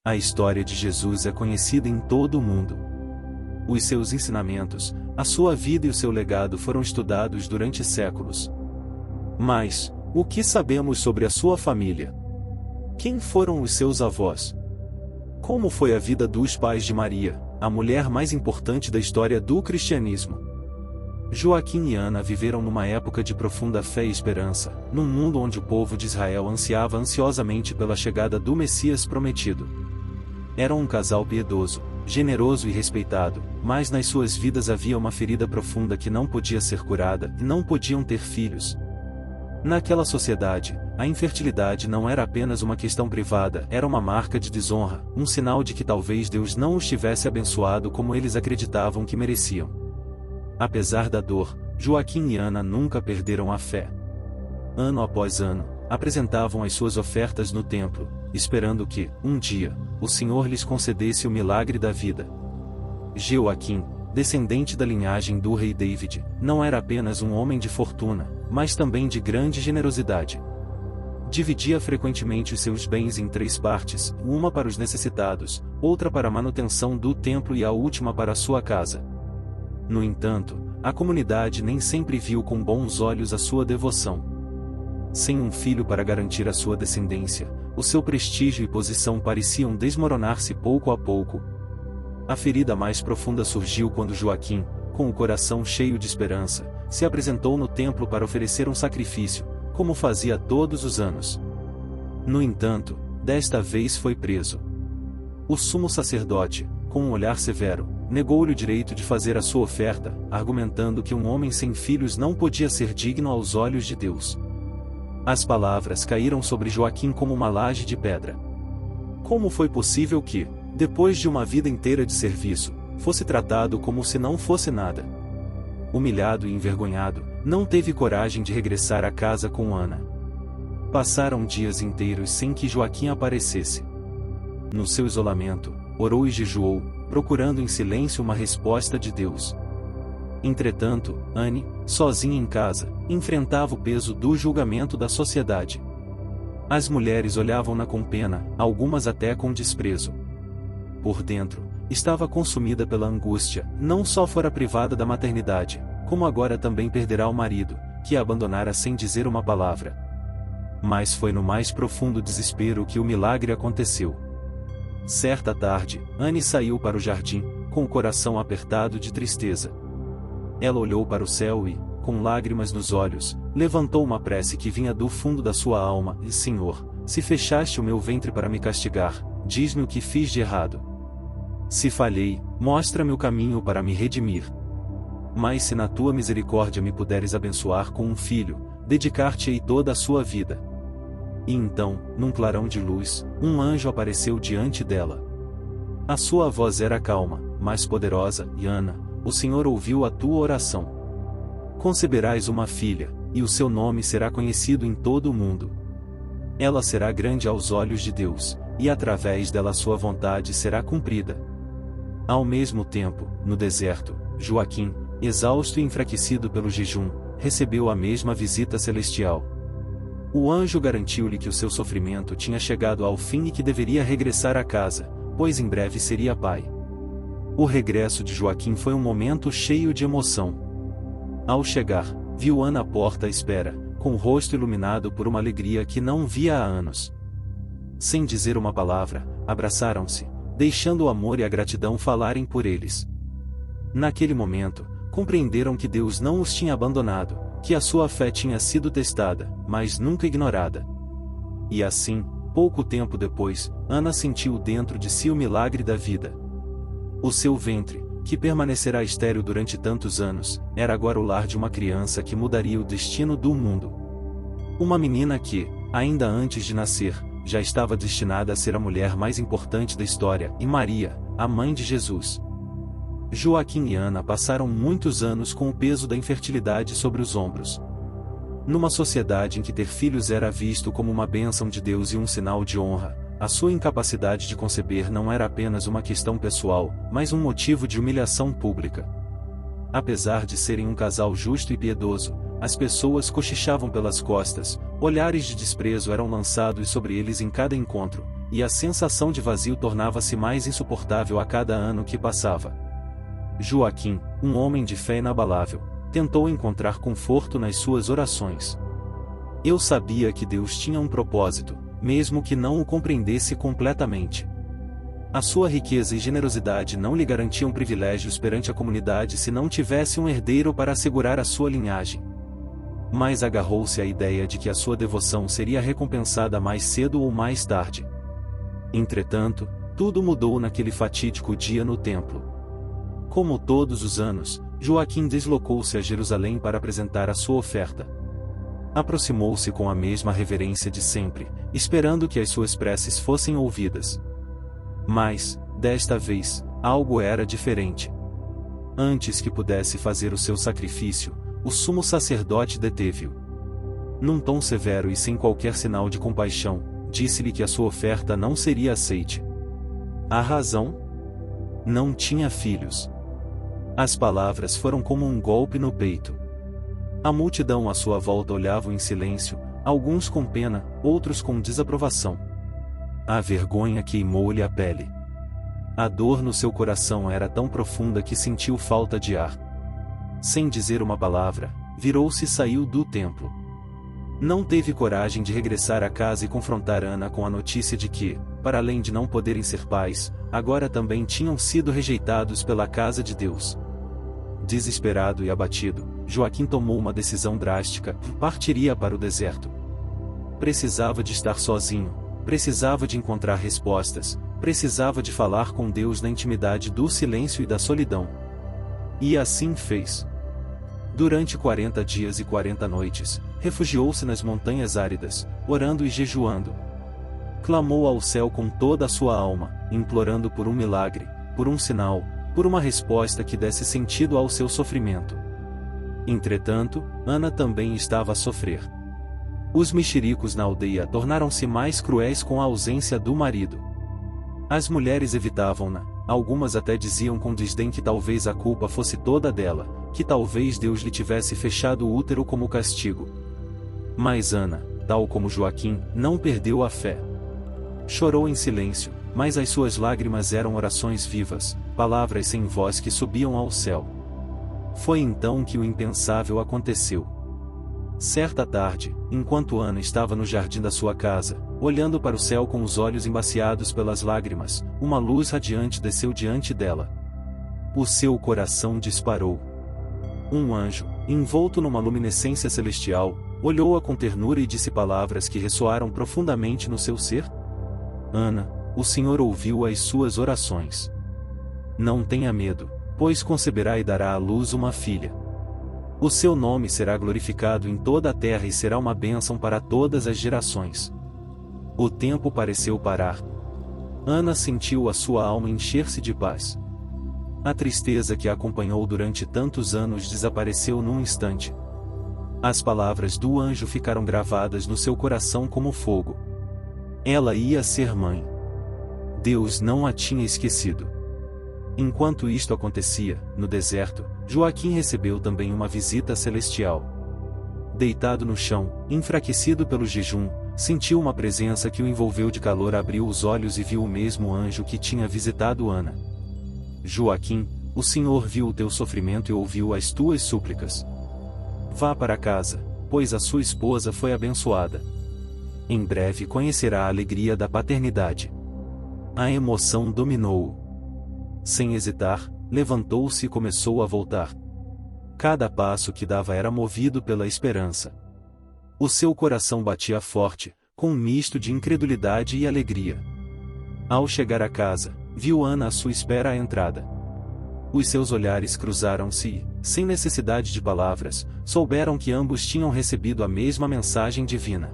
A história de Jesus é conhecida em todo o mundo. Os seus ensinamentos, a sua vida e o seu legado foram estudados durante séculos. Mas, o que sabemos sobre a sua família? Quem foram os seus avós? Como foi a vida dos pais de Maria, a mulher mais importante da história do cristianismo? Joaquim e Ana viveram numa época de profunda fé e esperança, num mundo onde o povo de Israel ansiava ansiosamente pela chegada do Messias prometido. Eram um casal piedoso, generoso e respeitado, mas nas suas vidas havia uma ferida profunda que não podia ser curada e não podiam ter filhos. Naquela sociedade, a infertilidade não era apenas uma questão privada, era uma marca de desonra, um sinal de que talvez Deus não os tivesse abençoado como eles acreditavam que mereciam. Apesar da dor, Joaquim e Ana nunca perderam a fé. Ano após ano, apresentavam as suas ofertas no templo, esperando que, um dia, o Senhor lhes concedesse o milagre da vida. Joaquim, descendente da linhagem do rei David, não era apenas um homem de fortuna, mas também de grande generosidade. Dividia frequentemente os seus bens em 3 partes, uma para os necessitados, outra para a manutenção do templo e a última para a sua casa. No entanto, a comunidade nem sempre viu com bons olhos a sua devoção. Sem um filho para garantir a sua descendência, o seu prestígio e posição pareciam desmoronar-se pouco a pouco. A ferida mais profunda surgiu quando Joaquim, com o coração cheio de esperança, se apresentou no templo para oferecer um sacrifício, como fazia todos os anos. No entanto, desta vez foi preso. O sumo sacerdote, com um olhar severo, negou-lhe o direito de fazer a sua oferta, argumentando que um homem sem filhos não podia ser digno aos olhos de Deus. As palavras caíram sobre Joaquim como uma laje de pedra. Como foi possível que, depois de uma vida inteira de serviço, fosse tratado como se não fosse nada? Humilhado e envergonhado, não teve coragem de regressar à casa com Ana. Passaram dias inteiros sem que Joaquim aparecesse. No seu isolamento, orou e jejuou, procurando em silêncio uma resposta de Deus. Entretanto, Anne, sozinha em casa, enfrentava o peso do julgamento da sociedade. As mulheres olhavam-na com pena, algumas até com desprezo. Por dentro, estava consumida pela angústia, não só fora privada da maternidade, como agora também perderá o marido, que a abandonara sem dizer uma palavra. Mas foi no mais profundo desespero que o milagre aconteceu. Certa tarde, Anne saiu para o jardim, com o coração apertado de tristeza. Ela olhou para o céu e, com lágrimas nos olhos, levantou uma prece que vinha do fundo da sua alma: e Senhor, se fechaste o meu ventre para me castigar, diz-me o que fiz de errado. Se falhei, mostra-me o caminho para me redimir. Mas se na tua misericórdia me puderes abençoar com um filho, dedicar-te-ei toda a sua vida. E então, num clarão de luz, um anjo apareceu diante dela. A sua voz era calma, mas poderosa: e Ana, o Senhor ouviu a tua oração. Conceberás uma filha, e o seu nome será conhecido em todo o mundo. Ela será grande aos olhos de Deus, e através dela sua vontade será cumprida. Ao mesmo tempo, no deserto, Joaquim, exausto e enfraquecido pelo jejum, recebeu a mesma visita celestial. O anjo garantiu-lhe que o seu sofrimento tinha chegado ao fim e que deveria regressar a casa, pois em breve seria pai. O regresso de Joaquim foi um momento cheio de emoção. Ao chegar, viu Ana à porta à espera, com o rosto iluminado por uma alegria que não via há anos. Sem dizer uma palavra, abraçaram-se, deixando o amor e a gratidão falarem por eles. Naquele momento, compreenderam que Deus não os tinha abandonado, que a sua fé tinha sido testada, mas nunca ignorada. E assim, pouco tempo depois, Ana sentiu dentro de si o milagre da vida. O seu ventre, que permanecerá estéril durante tantos anos, era agora o lar de uma criança que mudaria o destino do mundo. Uma menina que, ainda antes de nascer, já estava destinada a ser a mulher mais importante da história, e Maria, a mãe de Jesus. Joaquim e Ana passaram muitos anos com o peso da infertilidade sobre os ombros. Numa sociedade em que ter filhos era visto como uma bênção de Deus e um sinal de honra, a sua incapacidade de conceber não era apenas uma questão pessoal, mas um motivo de humilhação pública. Apesar de serem um casal justo e piedoso, as pessoas cochichavam pelas costas, olhares de desprezo eram lançados sobre eles em cada encontro, e a sensação de vazio tornava-se mais insuportável a cada ano que passava. Joaquim, um homem de fé inabalável, tentou encontrar conforto nas suas orações. Eu sabia que Deus tinha um propósito, mesmo que não o compreendesse completamente. A sua riqueza e generosidade não lhe garantiam privilégios perante a comunidade se não tivesse um herdeiro para assegurar a sua linhagem. Mas agarrou-se à ideia de que a sua devoção seria recompensada mais cedo ou mais tarde. Entretanto, tudo mudou naquele fatídico dia no templo. Como todos os anos, Joaquim deslocou-se a Jerusalém para apresentar a sua oferta. Aproximou-se com a mesma reverência de sempre, esperando que as suas preces fossem ouvidas. Mas, desta vez, algo era diferente. Antes que pudesse fazer o seu sacrifício, o sumo sacerdote deteve-o. Num tom severo e sem qualquer sinal de compaixão, disse-lhe que a sua oferta não seria aceite. A razão? Não tinha filhos. As palavras foram como um golpe no peito. A multidão à sua volta olhava em silêncio, alguns com pena, outros com desaprovação. A vergonha queimou-lhe a pele. A dor no seu coração era tão profunda que sentiu falta de ar. Sem dizer uma palavra, virou-se e saiu do templo. Não teve coragem de regressar à casa e confrontar Ana com a notícia de que, para além de não poderem ser pais, agora também tinham sido rejeitados pela casa de Deus. Desesperado e abatido, Joaquim tomou uma decisão drástica: partiria para o deserto. Precisava de estar sozinho, precisava de encontrar respostas, precisava de falar com Deus na intimidade do silêncio e da solidão. E assim fez. Durante 40 dias e 40 noites, refugiou-se nas montanhas áridas, orando e jejuando. Clamou ao céu com toda a sua alma, implorando por um milagre, por um sinal, por uma resposta que desse sentido ao seu sofrimento. Entretanto, Ana também estava a sofrer. Os mexericos na aldeia tornaram-se mais cruéis com a ausência do marido. As mulheres evitavam-na, algumas até diziam com desdém que talvez a culpa fosse toda dela, que talvez Deus lhe tivesse fechado o útero como castigo. Mas Ana, tal como Joaquim, não perdeu a fé. Chorou em silêncio, mas as suas lágrimas eram orações vivas, palavras sem voz que subiam ao céu. Foi então que o impensável aconteceu. Certa tarde, enquanto Ana estava no jardim da sua casa, olhando para o céu com os olhos embaciados pelas lágrimas, uma luz radiante desceu diante dela. O seu coração disparou. Um anjo, envolto numa luminescência celestial, olhou-a com ternura e disse palavras que ressoaram profundamente no seu ser. Ana, o Senhor ouviu as suas orações. Não tenha medo, pois conceberá e dará à luz uma filha. O seu nome será glorificado em toda a terra e será uma bênção para todas as gerações. O tempo pareceu parar. Ana sentiu a sua alma encher-se de paz. A tristeza que a acompanhou durante tantos anos desapareceu num instante. As palavras do anjo ficaram gravadas no seu coração como fogo. Ela ia ser mãe. Deus não a tinha esquecido. Enquanto isto acontecia, no deserto, Joaquim recebeu também uma visita celestial. Deitado no chão, enfraquecido pelo jejum, sentiu uma presença que o envolveu de calor. Abriu os olhos e viu o mesmo anjo que tinha visitado Ana. Joaquim, o Senhor viu o teu sofrimento e ouviu as tuas súplicas. Vá para casa, pois a sua esposa foi abençoada. Em breve conhecerá a alegria da paternidade. A emoção dominou-o. Sem hesitar, levantou-se e começou a voltar. Cada passo que dava era movido pela esperança. O seu coração batia forte, com um misto de incredulidade e alegria. Ao chegar à casa, viu Ana à sua espera à entrada. Os seus olhares cruzaram-se e, sem necessidade de palavras, souberam que ambos tinham recebido a mesma mensagem divina.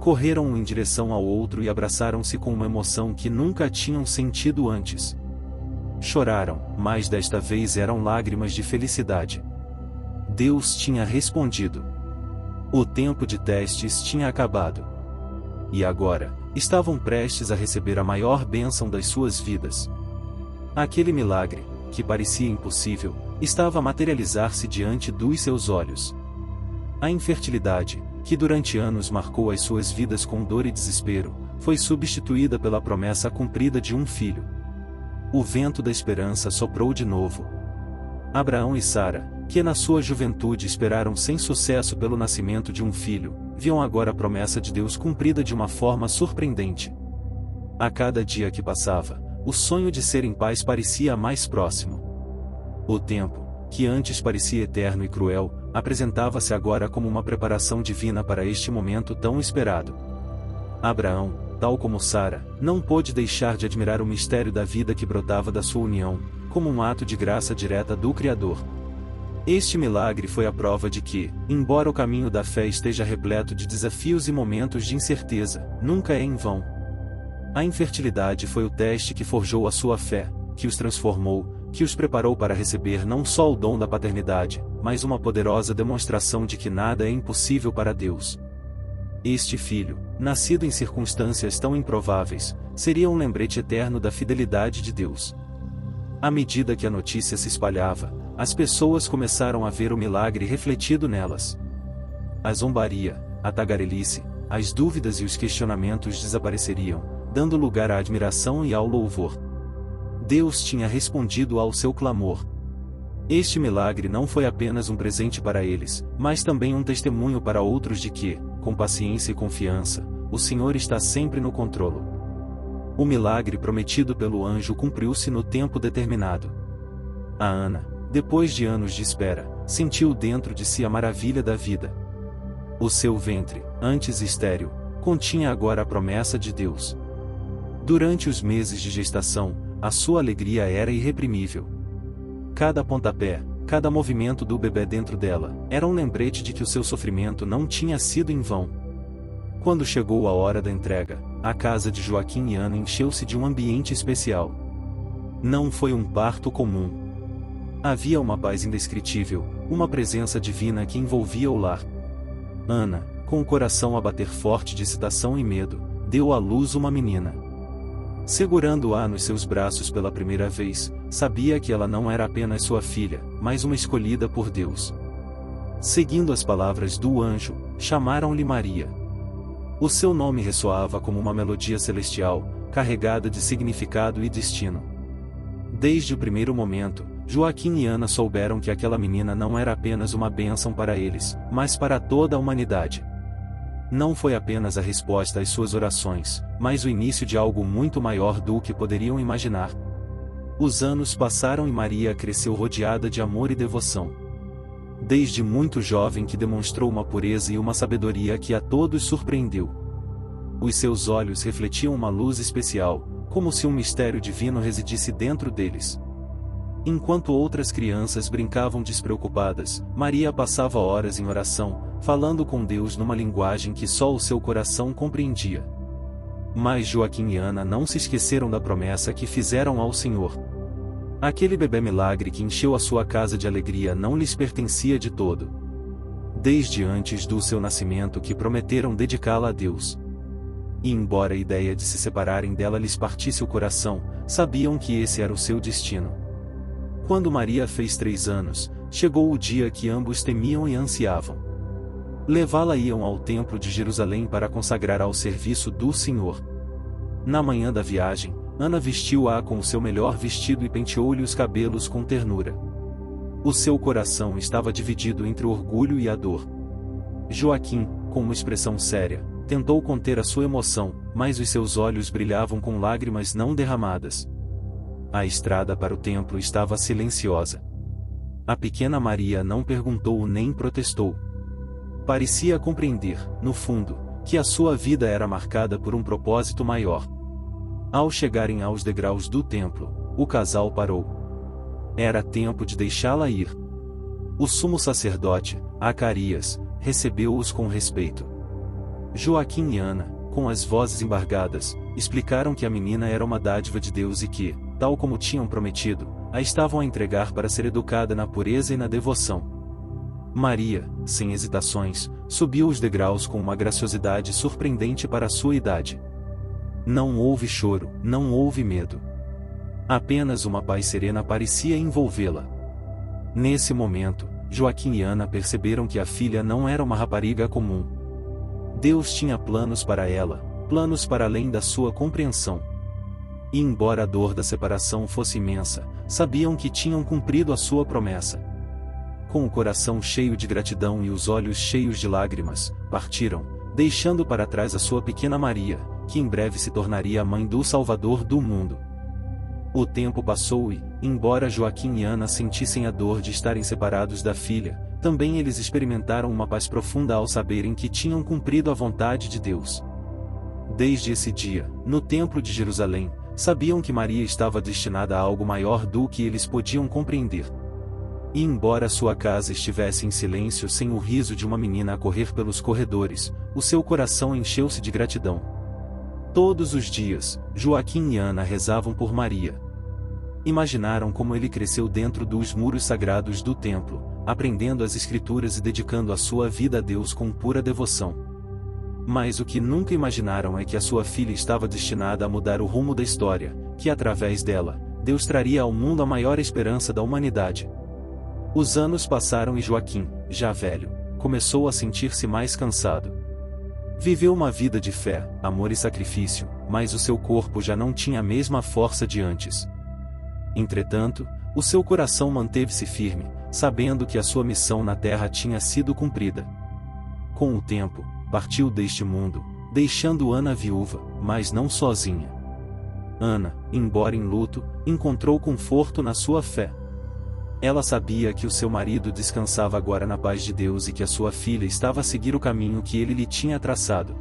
Correram um em direção ao outro e abraçaram-se com uma emoção que nunca tinham sentido antes. Choraram, mas desta vez eram lágrimas de felicidade. Deus tinha respondido. O tempo de testes tinha acabado. E agora, estavam prestes a receber a maior bênção das suas vidas. Aquele milagre, que parecia impossível, estava a materializar-se diante dos seus olhos. A infertilidade, que durante anos marcou as suas vidas com dor e desespero, foi substituída pela promessa cumprida de um filho. O vento da esperança soprou de novo. Abraão e Sara, que na sua juventude esperaram sem sucesso pelo nascimento de um filho, viam agora a promessa de Deus cumprida de uma forma surpreendente. A cada dia que passava, o sonho de serem pais parecia mais próximo. O tempo, que antes parecia eterno e cruel, apresentava-se agora como uma preparação divina para este momento tão esperado. Abraão, tal como Sara, não pôde deixar de admirar o mistério da vida que brotava da sua união, como um ato de graça direta do Criador. Este milagre foi a prova de que, embora o caminho da fé esteja repleto de desafios e momentos de incerteza, nunca é em vão. A infertilidade foi o teste que forjou a sua fé, que os transformou, que os preparou para receber não só o dom da paternidade, mas uma poderosa demonstração de que nada é impossível para Deus. Este filho, nascido em circunstâncias tão improváveis, seria um lembrete eterno da fidelidade de Deus. À medida que a notícia se espalhava, as pessoas começaram a ver o milagre refletido nelas. A zombaria, a tagarelice, as dúvidas e os questionamentos desapareceriam, dando lugar à admiração e ao louvor. Deus tinha respondido ao seu clamor. Este milagre não foi apenas um presente para eles, mas também um testemunho para outros de que, com paciência e confiança, o Senhor está sempre no controle. O milagre prometido pelo anjo cumpriu-se no tempo determinado. A Ana, depois de anos de espera, sentiu dentro de si a maravilha da vida. O seu ventre, antes estéril, continha agora a promessa de Deus. Durante os meses de gestação, a sua alegria era irreprimível. Cada pontapé, cada movimento do bebê dentro dela, era um lembrete de que o seu sofrimento não tinha sido em vão. Quando chegou a hora da entrega, a casa de Joaquim e Ana encheu-se de um ambiente especial. Não foi um parto comum. Havia uma paz indescritível, uma presença divina que envolvia o lar. Ana, com o coração a bater forte de excitação e medo, deu à luz uma menina. Segurando-a nos seus braços pela primeira vez, sabia que ela não era apenas sua filha, mas uma escolhida por Deus. Seguindo as palavras do anjo, chamaram-lhe Maria. O seu nome ressoava como uma melodia celestial, carregada de significado e destino. Desde o primeiro momento, Joaquim e Ana souberam que aquela menina não era apenas uma bênção para eles, mas para toda a humanidade. Não foi apenas a resposta às suas orações, mas o início de algo muito maior do que poderiam imaginar. Os anos passaram e Maria cresceu rodeada de amor e devoção. Desde muito jovem que demonstrou uma pureza e uma sabedoria que a todos surpreendeu. Os seus olhos refletiam uma luz especial, como se um mistério divino residisse dentro deles. Enquanto outras crianças brincavam despreocupadas, Maria passava horas em oração, falando com Deus numa linguagem que só o seu coração compreendia. Mas Joaquim e Ana não se esqueceram da promessa que fizeram ao Senhor. Aquele bebê milagre que encheu a sua casa de alegria não lhes pertencia de todo. Desde antes do seu nascimento que prometeram dedicá-la a Deus. E embora a ideia de se separarem dela lhes partisse o coração, sabiam que esse era o seu destino. Quando Maria fez 3 anos, chegou o dia que ambos temiam e ansiavam. Levá-la-iam ao templo de Jerusalém para consagrar ao serviço do Senhor. Na manhã da viagem, Ana vestiu-a com o seu melhor vestido e penteou-lhe os cabelos com ternura. O seu coração estava dividido entre o orgulho e a dor. Joaquim, com uma expressão séria, tentou conter a sua emoção, mas os seus olhos brilhavam com lágrimas não derramadas. A estrada para o templo estava silenciosa. A pequena Maria não perguntou nem protestou. Parecia compreender, no fundo, que a sua vida era marcada por um propósito maior. Ao chegarem aos degraus do templo, o casal parou. Era tempo de deixá-la ir. O sumo sacerdote, Acarias, recebeu-os com respeito. Joaquim e Ana, com as vozes embargadas, explicaram que a menina era uma dádiva de Deus e que, tal como tinham prometido, a estavam a entregar para ser educada na pureza e na devoção. Maria, sem hesitações, subiu os degraus com uma graciosidade surpreendente para a sua idade. Não houve choro, não houve medo. Apenas uma paz serena parecia envolvê-la. Nesse momento, Joaquim e Ana perceberam que a filha não era uma rapariga comum. Deus tinha planos para ela, planos para além da sua compreensão. E embora a dor da separação fosse imensa, sabiam que tinham cumprido a sua promessa. Com o coração cheio de gratidão e os olhos cheios de lágrimas, partiram, deixando para trás a sua pequena Maria, que em breve se tornaria a mãe do Salvador do mundo. O tempo passou e, embora Joaquim e Ana sentissem a dor de estarem separados da filha, também eles experimentaram uma paz profunda ao saberem que tinham cumprido a vontade de Deus. Desde esse dia, no Templo de Jerusalém, sabiam que Maria estava destinada a algo maior do que eles podiam compreender. E embora sua casa estivesse em silêncio sem o riso de uma menina a correr pelos corredores, o seu coração encheu-se de gratidão. Todos os dias, Joaquim e Ana rezavam por Maria. Imaginaram como ele cresceu dentro dos muros sagrados do templo, aprendendo as escrituras e dedicando a sua vida a Deus com pura devoção. Mas o que nunca imaginaram é que a sua filha estava destinada a mudar o rumo da história, que através dela, Deus traria ao mundo a maior esperança da humanidade. Os anos passaram e Joaquim, já velho, começou a sentir-se mais cansado. Viveu uma vida de fé, amor e sacrifício, mas o seu corpo já não tinha a mesma força de antes. Entretanto, o seu coração manteve-se firme, sabendo que a sua missão na terra tinha sido cumprida. Com o tempo, partiu deste mundo, deixando Ana viúva, mas não sozinha. Ana, embora em luto, encontrou conforto na sua fé. Ela sabia que o seu marido descansava agora na paz de Deus e que a sua filha estava a seguir o caminho que ele lhe tinha traçado.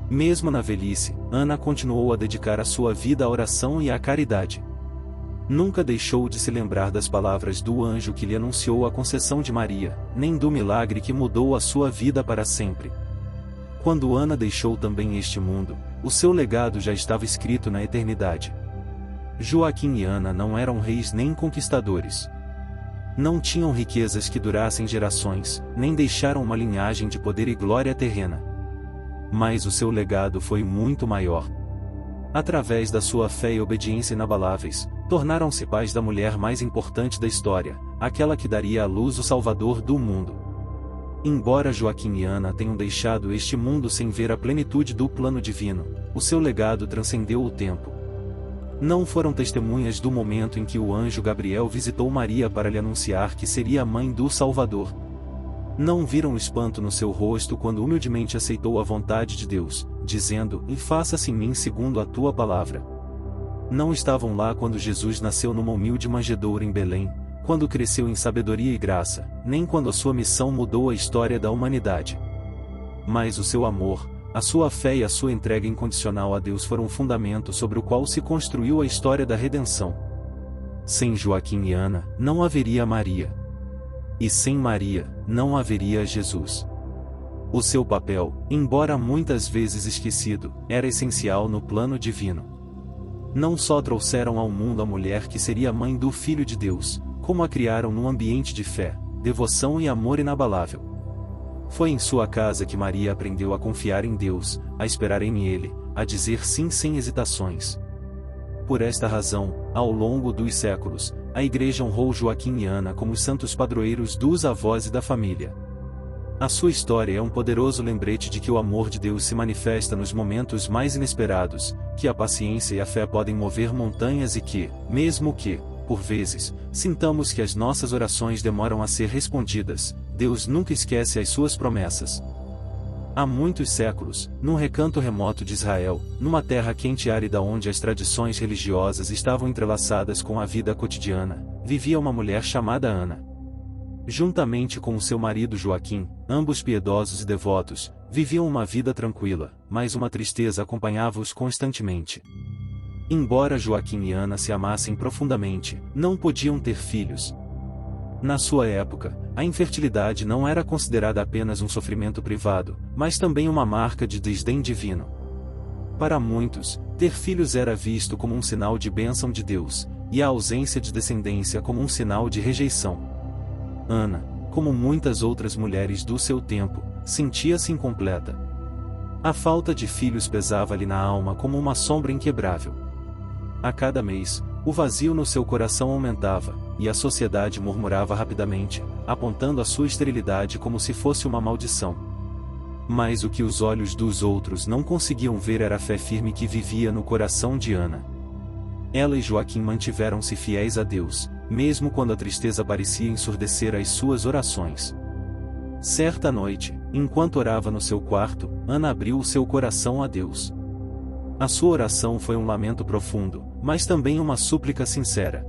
Mesmo na velhice, Ana continuou a dedicar a sua vida à oração e à caridade. Nunca deixou de se lembrar das palavras do anjo que lhe anunciou a conceição de Maria, nem do milagre que mudou a sua vida para sempre. Quando Ana deixou também este mundo, o seu legado já estava escrito na eternidade. Joaquim e Ana não eram reis nem conquistadores. Não tinham riquezas que durassem gerações, nem deixaram uma linhagem de poder e glória terrena. Mas o seu legado foi muito maior. Através da sua fé e obediência inabaláveis, tornaram-se pais da mulher mais importante da história, aquela que daria à luz o Salvador do mundo. Embora Joaquim e Ana tenham deixado este mundo sem ver a plenitude do plano divino, o seu legado transcendeu o tempo. Não foram testemunhas do momento em que o anjo Gabriel visitou Maria para lhe anunciar que seria a mãe do Salvador. Não viram o espanto no seu rosto quando humildemente aceitou a vontade de Deus, dizendo: "E faça-se em mim segundo a tua palavra." Não estavam lá quando Jesus nasceu numa humilde manjedoura em Belém, quando cresceu em sabedoria e graça, nem quando a sua missão mudou a história da humanidade. Mas o seu amor, a sua fé e a sua entrega incondicional a Deus foram o fundamento sobre o qual se construiu a história da redenção. Sem Joaquim e Ana, não haveria Maria. E sem Maria, não haveria Jesus. O seu papel, embora muitas vezes esquecido, era essencial no plano divino. Não só trouxeram ao mundo a mulher que seria a mãe do Filho de Deus, como a criaram num ambiente de fé, devoção e amor inabalável. Foi em sua casa que Maria aprendeu a confiar em Deus, a esperar em Ele, a dizer sim sem hesitações. Por esta razão, ao longo dos séculos, a Igreja honrou Joaquim e Ana como os santos padroeiros dos avós e da família. A sua história é um poderoso lembrete de que o amor de Deus se manifesta nos momentos mais inesperados, que a paciência e a fé podem mover montanhas e que, mesmo que, por vezes, sintamos que as nossas orações demoram a ser respondidas, Deus nunca esquece as suas promessas. Há muitos séculos, num recanto remoto de Israel, numa terra quente e árida onde as tradições religiosas estavam entrelaçadas com a vida cotidiana, vivia uma mulher chamada Ana. Juntamente com o seu marido Joaquim, ambos piedosos e devotos, viviam uma vida tranquila, mas uma tristeza acompanhava-os constantemente. Embora Joaquim e Ana se amassem profundamente, não podiam ter filhos. Na sua época, a infertilidade não era considerada apenas um sofrimento privado, mas também uma marca de desdém divino. Para muitos, ter filhos era visto como um sinal de bênção de Deus, e a ausência de descendência como um sinal de rejeição. Ana, como muitas outras mulheres do seu tempo, sentia-se incompleta. A falta de filhos pesava-lhe na alma como uma sombra inquebrável. A cada mês, o vazio no seu coração aumentava, e a sociedade murmurava rapidamente, apontando a sua esterilidade como se fosse uma maldição. Mas o que os olhos dos outros não conseguiam ver era a fé firme que vivia no coração de Ana. Ela e Joaquim mantiveram-se fiéis a Deus, mesmo quando a tristeza parecia ensurdecer as suas orações. Certa noite, enquanto orava no seu quarto, Ana abriu o seu coração a Deus. A sua oração foi um lamento profundo, mas também uma súplica sincera.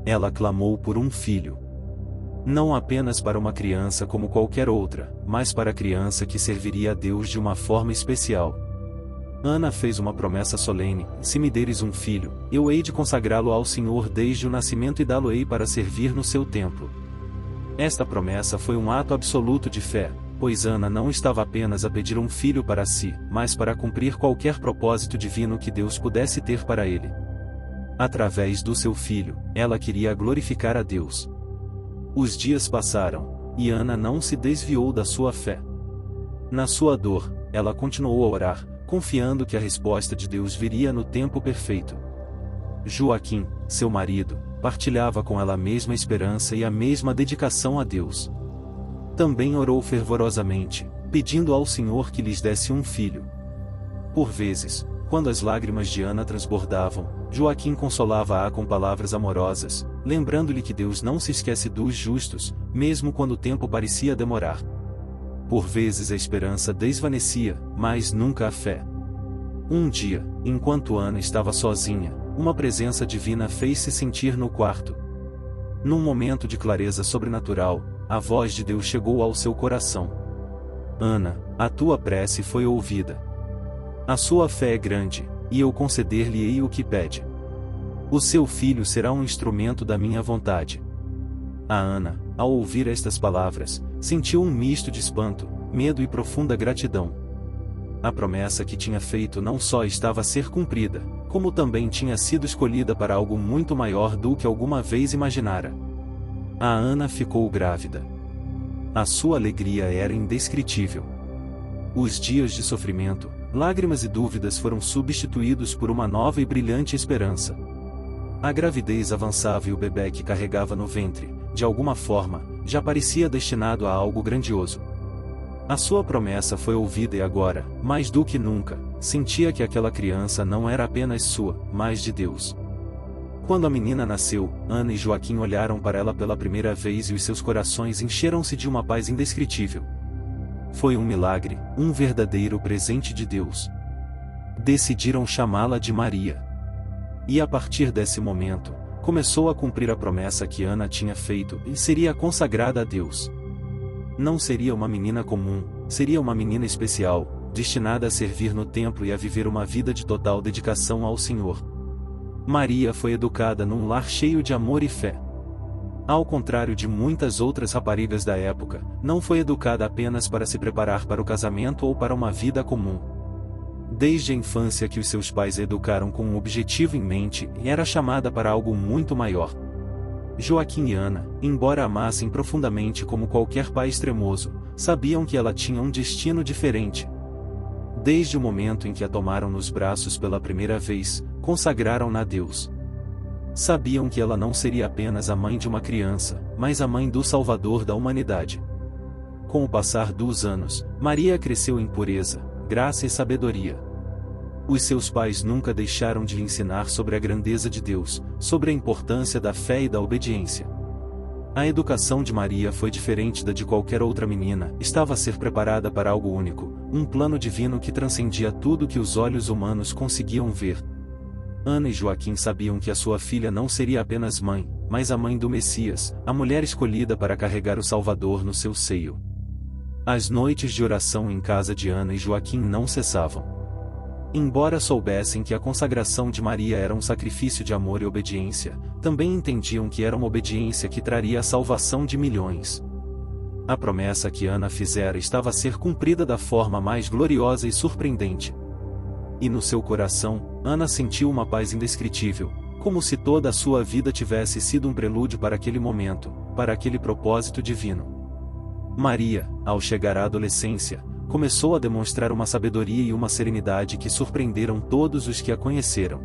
Ela clamou por um filho. Não apenas para uma criança como qualquer outra, mas para a criança que serviria a Deus de uma forma especial. Ana fez uma promessa solene: se me deres um filho, eu hei de consagrá-lo ao Senhor desde o nascimento e dá-lo-ei para servir no seu templo. Esta promessa foi um ato absoluto de fé, pois Ana não estava apenas a pedir um filho para si, mas para cumprir qualquer propósito divino que Deus pudesse ter para ele. Através do seu filho, ela queria glorificar a Deus. Os dias passaram, e Ana não se desviou da sua fé. Na sua dor, ela continuou a orar, confiando que a resposta de Deus viria no tempo perfeito. Joaquim, seu marido, partilhava com ela a mesma esperança e a mesma dedicação a Deus. Também orou fervorosamente, pedindo ao Senhor que lhes desse um filho. Por vezes, quando as lágrimas de Ana transbordavam, Joaquim consolava-a com palavras amorosas, lembrando-lhe que Deus não se esquece dos justos, mesmo quando o tempo parecia demorar. Por vezes a esperança desvanecia, mas nunca a fé. Um dia, enquanto Ana estava sozinha, uma presença divina fez-se sentir no quarto. Num momento de clareza sobrenatural, a voz de Deus chegou ao seu coração. Ana, a tua prece foi ouvida. A sua fé é grande, e eu conceder-lhe-ei o que pede. O seu filho será um instrumento da minha vontade. A Ana, ao ouvir estas palavras, sentiu um misto de espanto, medo e profunda gratidão. A promessa que tinha feito não só estava a ser cumprida, como também tinha sido escolhida para algo muito maior do que alguma vez imaginara. A Ana ficou grávida. A sua alegria era indescritível. Os dias de sofrimento, lágrimas e dúvidas foram substituídos por uma nova e brilhante esperança. A gravidez avançava e o bebê que carregava no ventre, de alguma forma, já parecia destinado a algo grandioso. A sua promessa foi ouvida e agora, mais do que nunca, sentia que aquela criança não era apenas sua, mas de Deus. Quando a menina nasceu, Ana e Joaquim olharam para ela pela primeira vez e os seus corações encheram-se de uma paz indescritível. Foi um milagre, um verdadeiro presente de Deus. Decidiram chamá-la de Maria. E a partir desse momento, começou a cumprir a promessa que Ana tinha feito e seria consagrada a Deus. Não seria uma menina comum, seria uma menina especial, destinada a servir no templo e a viver uma vida de total dedicação ao Senhor. Maria foi educada num lar cheio de amor e fé. Ao contrário de muitas outras raparigas da época, não foi educada apenas para se preparar para o casamento ou para uma vida comum. Desde a infância que os seus pais a educaram com um objetivo em mente, e era chamada para algo muito maior. Joaquim e Ana, embora amassem profundamente como qualquer pai extremoso, sabiam que ela tinha um destino diferente. Desde o momento em que a tomaram nos braços pela primeira vez, consagraram-na a Deus. Sabiam que ela não seria apenas a mãe de uma criança, mas a mãe do Salvador da humanidade. Com o passar dos anos, Maria cresceu em pureza, graça e sabedoria. Os seus pais nunca deixaram de lhe ensinar sobre a grandeza de Deus, sobre a importância da fé e da obediência. A educação de Maria foi diferente da de qualquer outra menina, estava a ser preparada para algo único, um plano divino que transcendia tudo que os olhos humanos conseguiam ver. Ana e Joaquim sabiam que a sua filha não seria apenas mãe, mas a mãe do Messias, a mulher escolhida para carregar o Salvador no seu seio. As noites de oração em casa de Ana e Joaquim não cessavam. Embora soubessem que a consagração de Maria era um sacrifício de amor e obediência, também entendiam que era uma obediência que traria a salvação de milhões. A promessa que Ana fizera estava a ser cumprida da forma mais gloriosa e surpreendente. E no seu coração, Ana sentiu uma paz indescritível, como se toda a sua vida tivesse sido um prelúdio para aquele momento, para aquele propósito divino. Maria, ao chegar à adolescência, começou a demonstrar uma sabedoria e uma serenidade que surpreenderam todos os que a conheceram.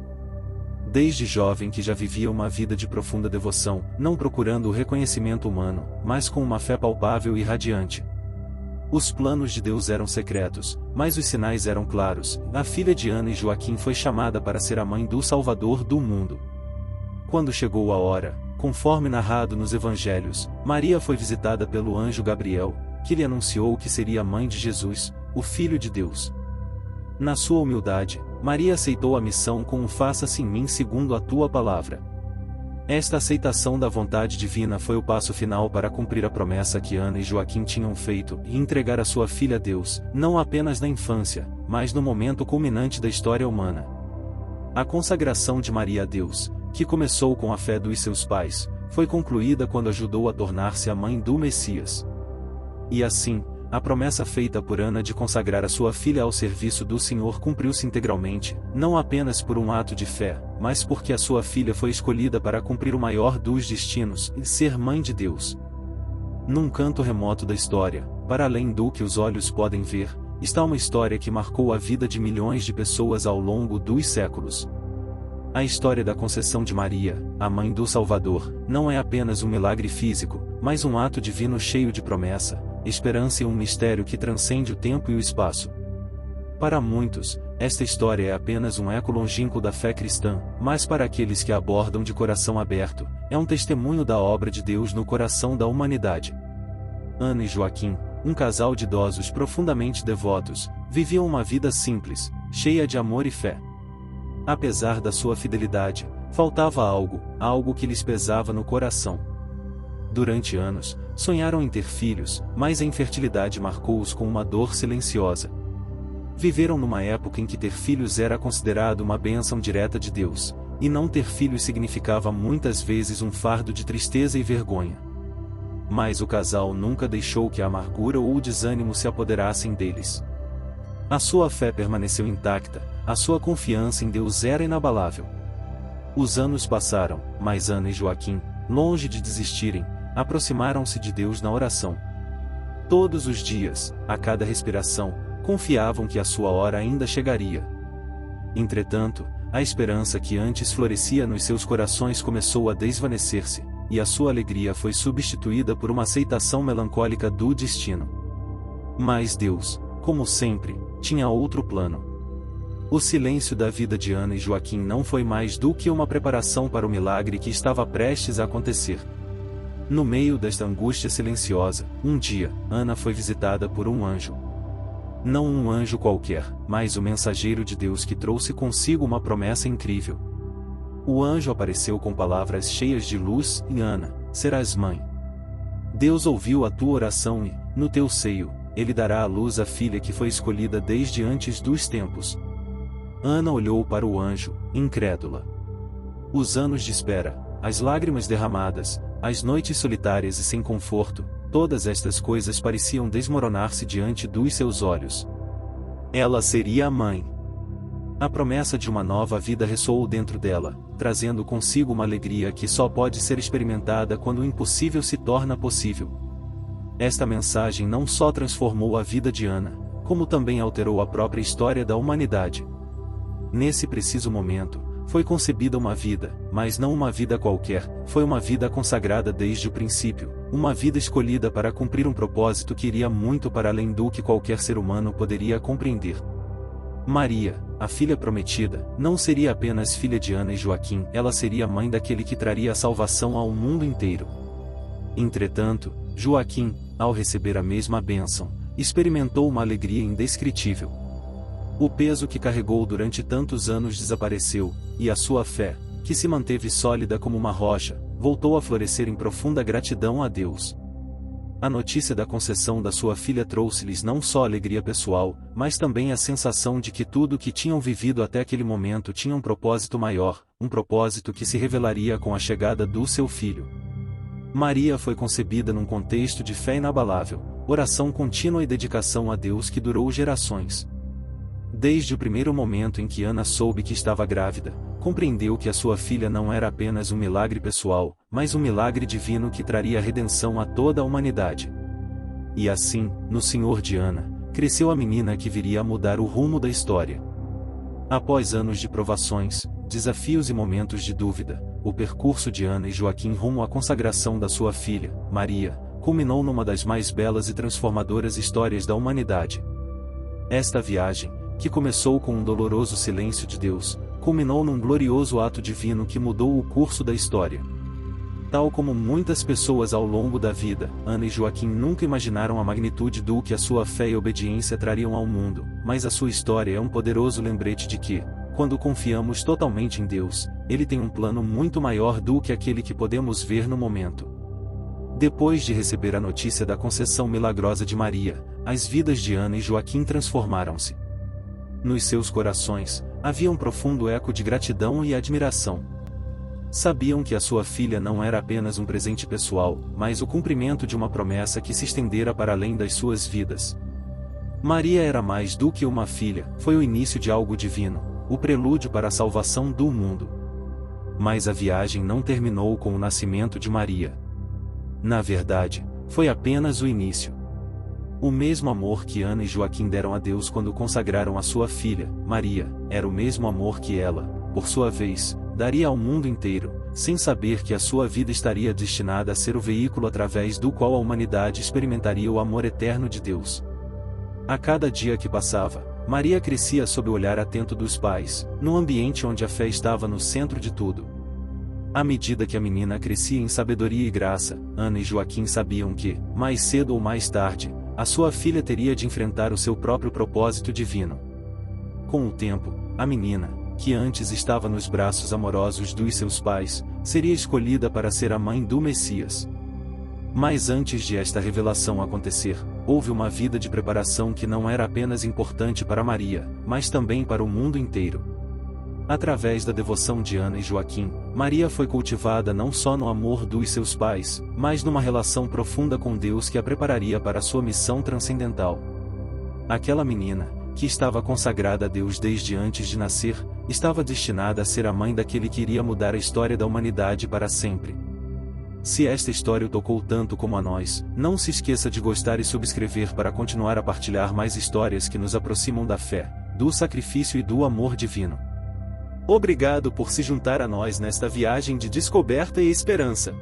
Desde jovem que já vivia uma vida de profunda devoção, não procurando o reconhecimento humano, mas com uma fé palpável e radiante. Os planos de Deus eram secretos, mas os sinais eram claros. A filha de Ana e Joaquim foi chamada para ser a mãe do Salvador do mundo. Quando chegou a hora, conforme narrado nos Evangelhos, Maria foi visitada pelo anjo Gabriel, que lhe anunciou que seria a mãe de Jesus, o Filho de Deus. Na sua humildade, Maria aceitou a missão com um faça-se em mim segundo a tua palavra. Esta aceitação da vontade divina foi o passo final para cumprir a promessa que Ana e Joaquim tinham feito e entregar a sua filha a Deus, não apenas na infância, mas no momento culminante da história humana. A consagração de Maria a Deus, que começou com a fé dos seus pais, foi concluída quando ajudou a tornar-se a mãe do Messias. E assim, a promessa feita por Ana de consagrar a sua filha ao serviço do Senhor cumpriu-se integralmente, não apenas por um ato de fé, mas porque a sua filha foi escolhida para cumprir o maior dos destinos, e ser mãe de Deus. Num canto remoto da história, para além do que os olhos podem ver, está uma história que marcou a vida de milhões de pessoas ao longo dos séculos. A história da conceição de Maria, a mãe do Salvador, não é apenas um milagre físico, mas um ato divino cheio de promessa, esperança e um mistério que transcende o tempo e o espaço. Para muitos, esta história é apenas um eco longínquo da fé cristã, mas para aqueles que a abordam de coração aberto, é um testemunho da obra de Deus no coração da humanidade. Ana e Joaquim, um casal de idosos profundamente devotos, viviam uma vida simples, cheia de amor e fé. Apesar da sua fidelidade, faltava algo que lhes pesava no coração. Durante anos, sonharam em ter filhos, mas a infertilidade marcou-os com uma dor silenciosa. Viveram numa época em que ter filhos era considerado uma bênção direta de Deus, e não ter filhos significava muitas vezes um fardo de tristeza e vergonha. Mas o casal nunca deixou que a amargura ou o desânimo se apoderassem deles. A sua fé permaneceu intacta, a sua confiança em Deus era inabalável. Os anos passaram, mas Ana e Joaquim, longe de desistirem, aproximaram-se de Deus na oração. Todos os dias, a cada respiração, confiavam que a sua hora ainda chegaria. Entretanto, a esperança que antes florescia nos seus corações começou a desvanecer-se, e a sua alegria foi substituída por uma aceitação melancólica do destino. Mas Deus, como sempre, tinha outro plano. O silêncio da vida de Ana e Joaquim não foi mais do que uma preparação para o milagre que estava prestes a acontecer. No meio desta angústia silenciosa, um dia, Ana foi visitada por um anjo. Não um anjo qualquer, mas o mensageiro de Deus que trouxe consigo uma promessa incrível. O anjo apareceu com palavras cheias de luz, e Ana, serás mãe. Deus ouviu a tua oração e, no teu seio, ele dará à luz a filha que foi escolhida desde antes dos tempos. Ana olhou para o anjo, incrédula. Os anos de espera, as lágrimas derramadas, as noites solitárias e sem conforto, todas estas coisas pareciam desmoronar-se diante dos seus olhos. Ela seria a mãe. A promessa de uma nova vida ressoou dentro dela, trazendo consigo uma alegria que só pode ser experimentada quando o impossível se torna possível. Esta mensagem não só transformou a vida de Ana, como também alterou a própria história da humanidade. Nesse preciso momento, foi concebida uma vida, mas não uma vida qualquer, foi uma vida consagrada desde o princípio, uma vida escolhida para cumprir um propósito que iria muito para além do que qualquer ser humano poderia compreender. Maria, a filha prometida, não seria apenas filha de Ana e Joaquim, ela seria mãe daquele que traria a salvação ao mundo inteiro. Entretanto, Joaquim, ao receber a mesma bênção, experimentou uma alegria indescritível. O peso que carregou durante tantos anos desapareceu, e a sua fé, que se manteve sólida como uma rocha, voltou a florescer em profunda gratidão a Deus. A notícia da conceição da sua filha trouxe-lhes não só alegria pessoal, mas também a sensação de que tudo o que tinham vivido até aquele momento tinha um propósito maior, um propósito que se revelaria com a chegada do seu filho. Maria foi concebida num contexto de fé inabalável, oração contínua e dedicação a Deus que durou gerações. Desde o primeiro momento em que Ana soube que estava grávida, compreendeu que a sua filha não era apenas um milagre pessoal, mas um milagre divino que traria redenção a toda a humanidade. E assim, no Senhor de Ana, cresceu a menina que viria a mudar o rumo da história. Após anos de provações, desafios e momentos de dúvida, o percurso de Ana e Joaquim rumo à consagração da sua filha, Maria, culminou numa das mais belas e transformadoras histórias da humanidade. Esta viagem, que começou com um doloroso silêncio de Deus, culminou num glorioso ato divino que mudou o curso da história. Tal como muitas pessoas ao longo da vida, Ana e Joaquim nunca imaginaram a magnitude do que a sua fé e obediência trariam ao mundo, mas a sua história é um poderoso lembrete de que, quando confiamos totalmente em Deus, Ele tem um plano muito maior do que aquele que podemos ver no momento. Depois de receber a notícia da conceição milagrosa de Maria, as vidas de Ana e Joaquim transformaram-se. Nos seus corações, havia um profundo eco de gratidão e admiração. Sabiam que a sua filha não era apenas um presente pessoal, mas o cumprimento de uma promessa que se estendera para além das suas vidas. Maria era mais do que uma filha, foi o início de algo divino, o prelúdio para a salvação do mundo. Mas a viagem não terminou com o nascimento de Maria. Na verdade, foi apenas o início. O mesmo amor que Ana e Joaquim deram a Deus quando consagraram a sua filha, Maria, era o mesmo amor que ela, por sua vez, daria ao mundo inteiro, sem saber que a sua vida estaria destinada a ser o veículo através do qual a humanidade experimentaria o amor eterno de Deus. A cada dia que passava, Maria crescia sob o olhar atento dos pais, num ambiente onde a fé estava no centro de tudo. À medida que a menina crescia em sabedoria e graça, Ana e Joaquim sabiam que, mais cedo ou mais tarde, a sua filha teria de enfrentar o seu próprio propósito divino. Com o tempo, a menina, que antes estava nos braços amorosos dos seus pais, seria escolhida para ser a mãe do Messias. Mas antes de esta revelação acontecer, houve uma vida de preparação que não era apenas importante para Maria, mas também para o mundo inteiro. Através da devoção de Ana e Joaquim, Maria foi cultivada não só no amor dos seus pais, mas numa relação profunda com Deus que a prepararia para a sua missão transcendental. Aquela menina, que estava consagrada a Deus desde antes de nascer, estava destinada a ser a mãe daquele que iria mudar a história da humanidade para sempre. Se esta história o tocou tanto como a nós, não se esqueça de gostar e subscrever para continuar a partilhar mais histórias que nos aproximam da fé, do sacrifício e do amor divino. Obrigado por se juntar a nós nesta viagem de descoberta e esperança.